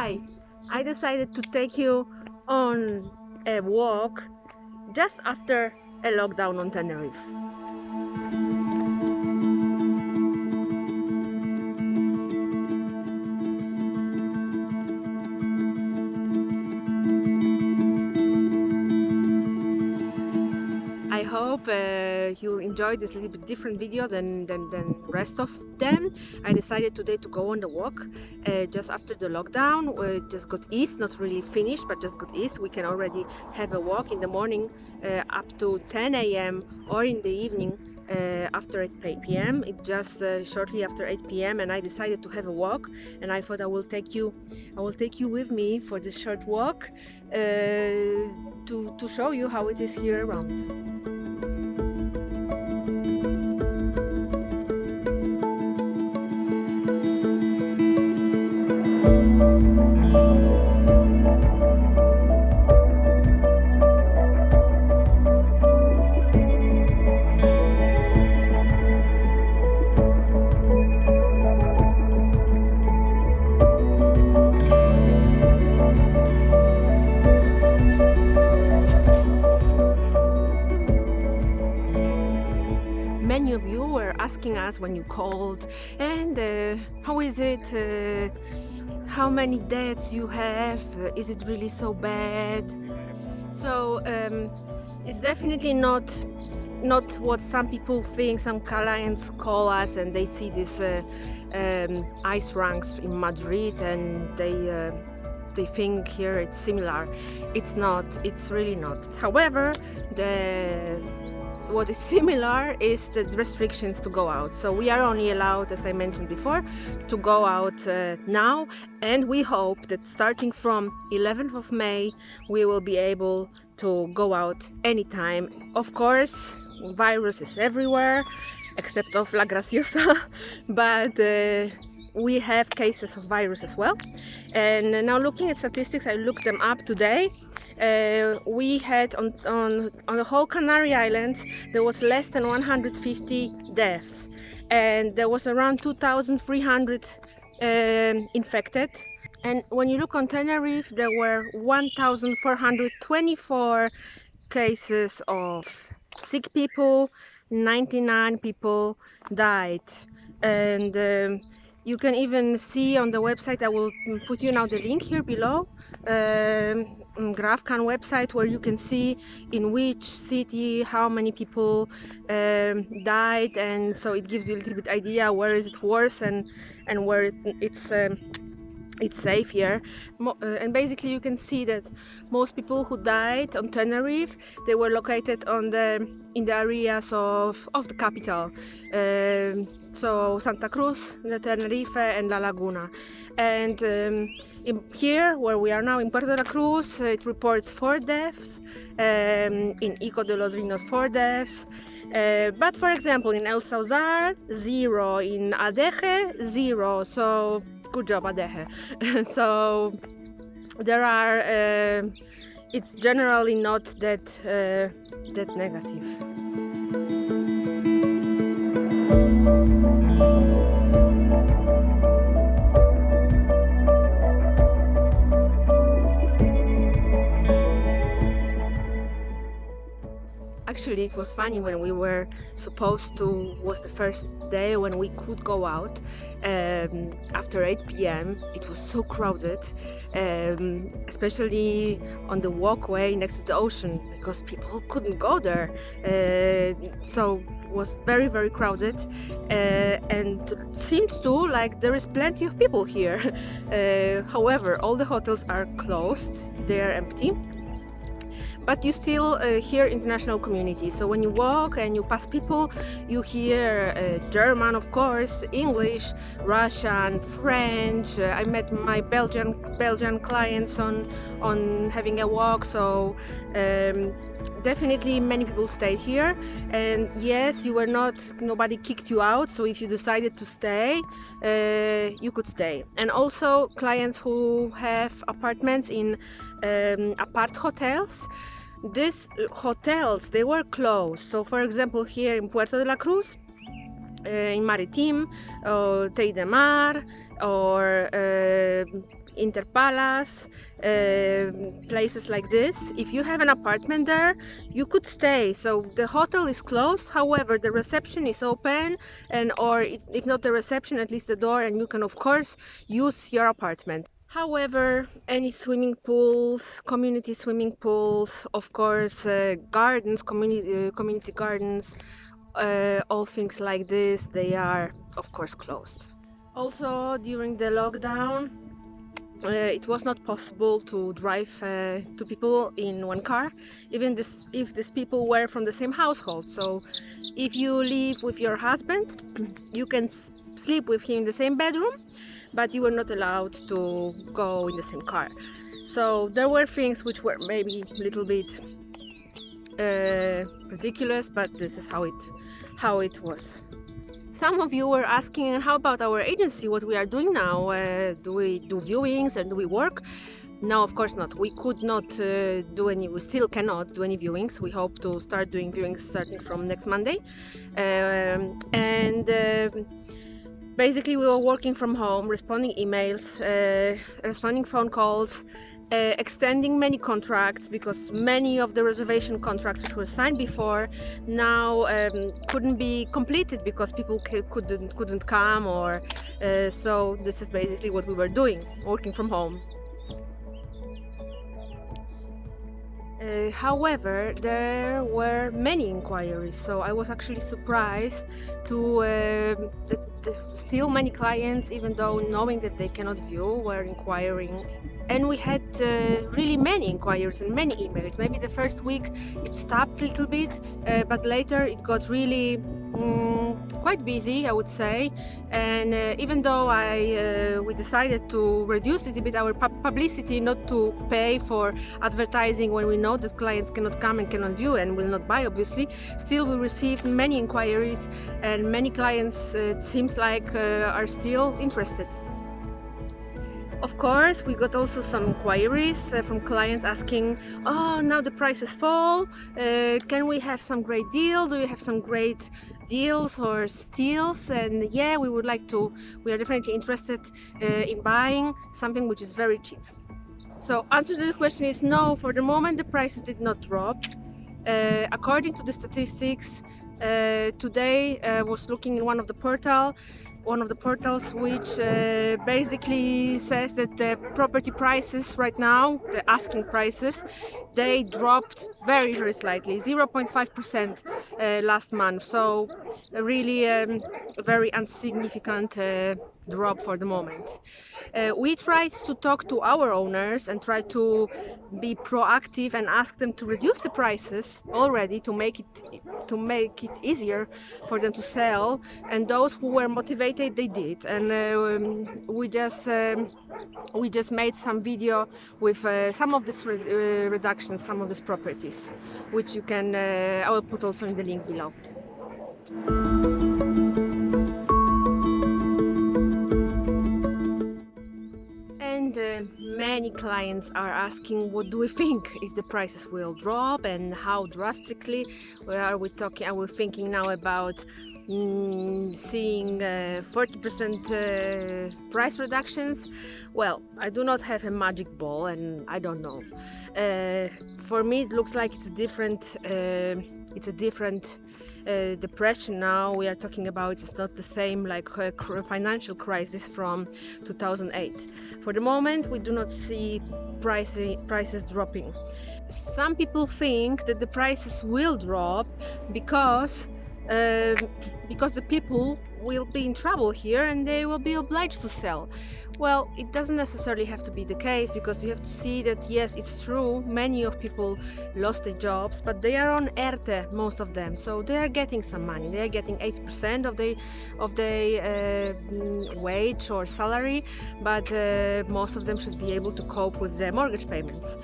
Hi, I decided to take you on a walk just after a lockdown on Tenerife. I hope you'll enjoy this little bit different video than rest of them. I decided today to go on the walk just after the lockdown. We just got east, not really finished, but just got east. We can already have a walk in the morning up to 10 a.m. or in the evening after 8 p.m. It's just shortly after 8 p.m. and I decided to have a walk, and I thought I will take you with me for this short walk to show you how it is here around. Many of you were asking us when you called, and how is it? How many deaths you have? Is it really so bad? So it's definitely not what some people think. Some clients call us and they see this ice ranks in Madrid, and they think here it's similar. It's not. It's really not. However, what is similar is the restrictions to go out. So we are only allowed, as I mentioned before, to go out now, and we hope that starting from 11th of May we will be able to go out anytime. Of course, virus is everywhere except of La Graciosa, but we have cases of virus as well. And now, looking at statistics, I looked them up today. We had on the whole Canary Islands, there was less than 150 deaths, and there was around 2,300 infected. And when you look on Tenerife, there were 1,424 cases of sick people, 99 people died. And you can even see on the website, I will put you now the link here below, GrafCan website, where you can see in which city how many people died, and so it gives you a little bit idea where is it worse and where it's safe here. And basically you can see that most people who died on Tenerife, they were located in the areas of the capital, so Santa Cruz, the Tenerife and La Laguna. And here where we are now in Puerto de la Cruz, it reports 4 deaths, in Ico de los Vinos 4 deaths, but for example in El Sauzar 0, in Adeje 0, so good job Adeje. So there are it's generally not that negative. Actually, it was funny when we were supposed to, was the first day when we could go out after 8 p.m. It was so crowded, especially on the walkway next to the ocean, because people couldn't go there. So it was very, very crowded, and seems to like there is plenty of people here. However, all the hotels are closed, they are empty. But you still hear international community. So when you walk and you pass people, you hear German, of course, English, Russian, French. I met my Belgian clients on having a walk. So definitely many people stayed here. And yes, nobody kicked you out. So if you decided to stay, you could stay. And also clients who have apartments in apart hotels. These hotels, they were closed. So for example, here in Puerto de la Cruz, in Maritime, or Tei de Mar, or Interpalace, places like this. If you have an apartment there, you could stay. So the hotel is closed, however the reception is open, and or if not the reception, at least the door, and you can of course use your apartment. However, any swimming pools, community swimming pools, of course, gardens, community gardens, all things like this, they are of course closed. Also, during the lockdown, it was not possible to drive two people in one car, even if these people were from the same household. So if you live with your husband, you can sleep with him in the same bedroom, but you were not allowed to go in the same car. So there were things which were maybe a little bit ridiculous, but this is how it was. Some of you were asking, how about our agency, what we are doing now? Do we do viewings and do we work? No, of course not. We could not we still cannot do any viewings. We hope to start doing viewings starting from next Monday. Basically we were working from home, responding emails, responding phone calls, extending many contracts, because many of the reservation contracts which were signed before now couldn't be completed because people couldn't come, or so this is basically what we were doing, working from home. However, there were many inquiries, so I was actually surprised to that still many clients, even though knowing that they cannot view, were inquiring. And we had really many inquiries and many emails. Maybe the first week it stopped a little bit, but later it got really quite busy, I would say. And even though we decided to reduce a little bit our publicity, not to pay for advertising when we know that clients cannot come and cannot view and will not buy, obviously, still we received many inquiries, and many clients, it seems like, are still interested. Of course, we got also some inquiries from clients asking, oh, now the prices fall, can we have some great deal? Do you have some great deals or steals? And yeah, we are definitely interested in buying something which is very cheap. So answer to the question is no, for the moment the prices did not drop. According to the statistics, today I was looking in one of the portals which basically says that the property prices right now, the asking prices, they dropped very, very slightly, 0.5% last month. So really a very insignificant drop for the moment. We tried to talk to our owners and try to be proactive and ask them to reduce the prices already to make it easier for them to sell, and those who were motivated, they did. And we just made some video with some of this reduction, some of these properties, which you can I will put also in the link below. Many clients are asking, what do we think if the prices will drop and how drastically? Are we thinking now about seeing 40% price reductions? Well, I do not have a magic ball and I don't know. For me it looks like it's a different depression now we are talking about. It's not the same like financial crisis from 2008. For the moment we do not see prices dropping. Some people think that the prices will drop because the people will be in trouble here and they will be obliged to sell. Well, it doesn't necessarily have to be the case, because you have to see that yes, it's true, many of people lost their jobs, but they are on ERTE, most of them, so they are getting some money. They are getting 80% of their wage or salary, but most of them should be able to cope with their mortgage payments.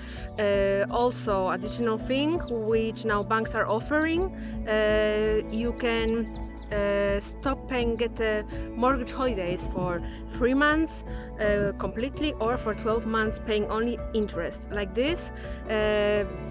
Also, additional thing which now banks are offering, you can stop paying, get mortgage holidays for 3 months completely, or for 12 months paying only interest. Like this,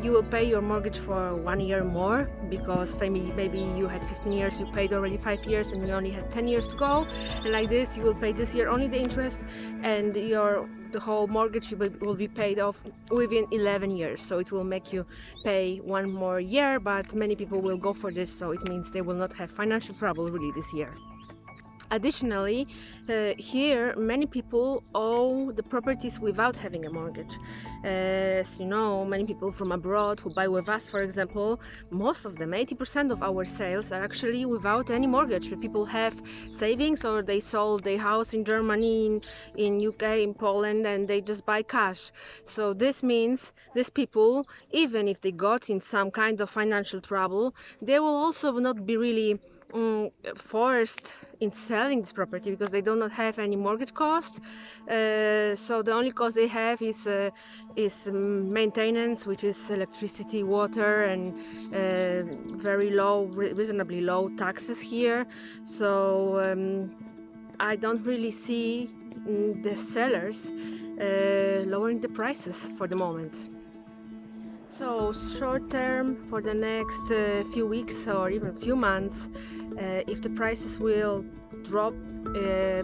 you will pay your mortgage for 1 year more, because maybe you had 15 years, you paid already 5 years, and you only had 10 years to go. And like this, you will pay this year only the interest, and the whole mortgage will be paid off within 11 years. So it will make you pay 1 more year, but many people will go for this, so it means they will not have financial trouble really this year. Additionally, here many people own the properties without having a mortgage. As you know, many people from abroad who buy with us, for example, most of them, 80% of our sales are actually without any mortgage. People have savings, or they sold their house in Germany, in UK, in Poland, and they just buy cash. So this means these people, even if they got in some kind of financial trouble, they will also not be really forced in selling this property, because they do not have any mortgage cost. So the only cost they have is maintenance, which is electricity, water, and very low, reasonably low taxes here. So I don't really see the sellers lowering the prices for the moment. So short term, for the next few weeks or even few months, if the prices will drop,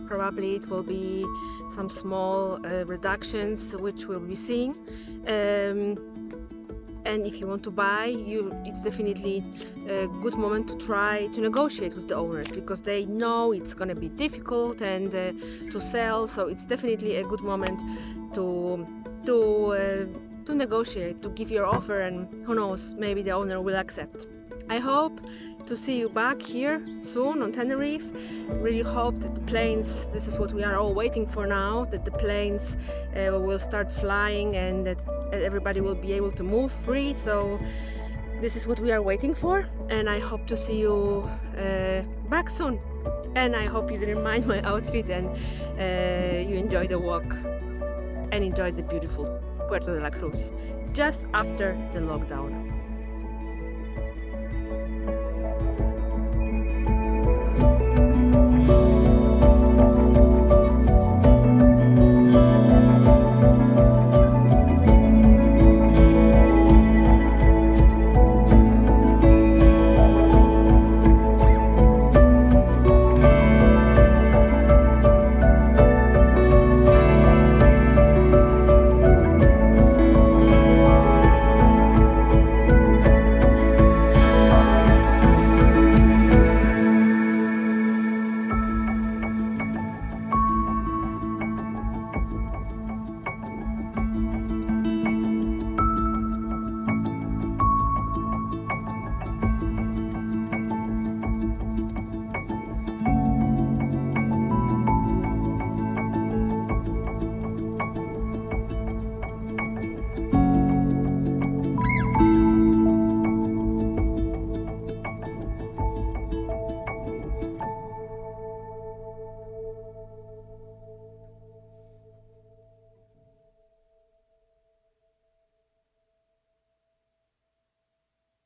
probably it will be some small reductions which we'll be seeing. And if you want to buy, it's definitely a good moment to try to negotiate with the owners, because they know it's going to be difficult and to sell. So it's definitely a good moment to negotiate, to give your offer, and who knows, maybe the owner will accept. I hope to see you back here soon on Tenerife. Really hope that the planes, this is what we are all waiting for now, that the planes will start flying and that everybody will be able to move free. So this is what we are waiting for, and I hope to see you back soon. And I hope you didn't mind my outfit, and you enjoy the walk and enjoy the beautiful Puerto de la Cruz just after the lockdown.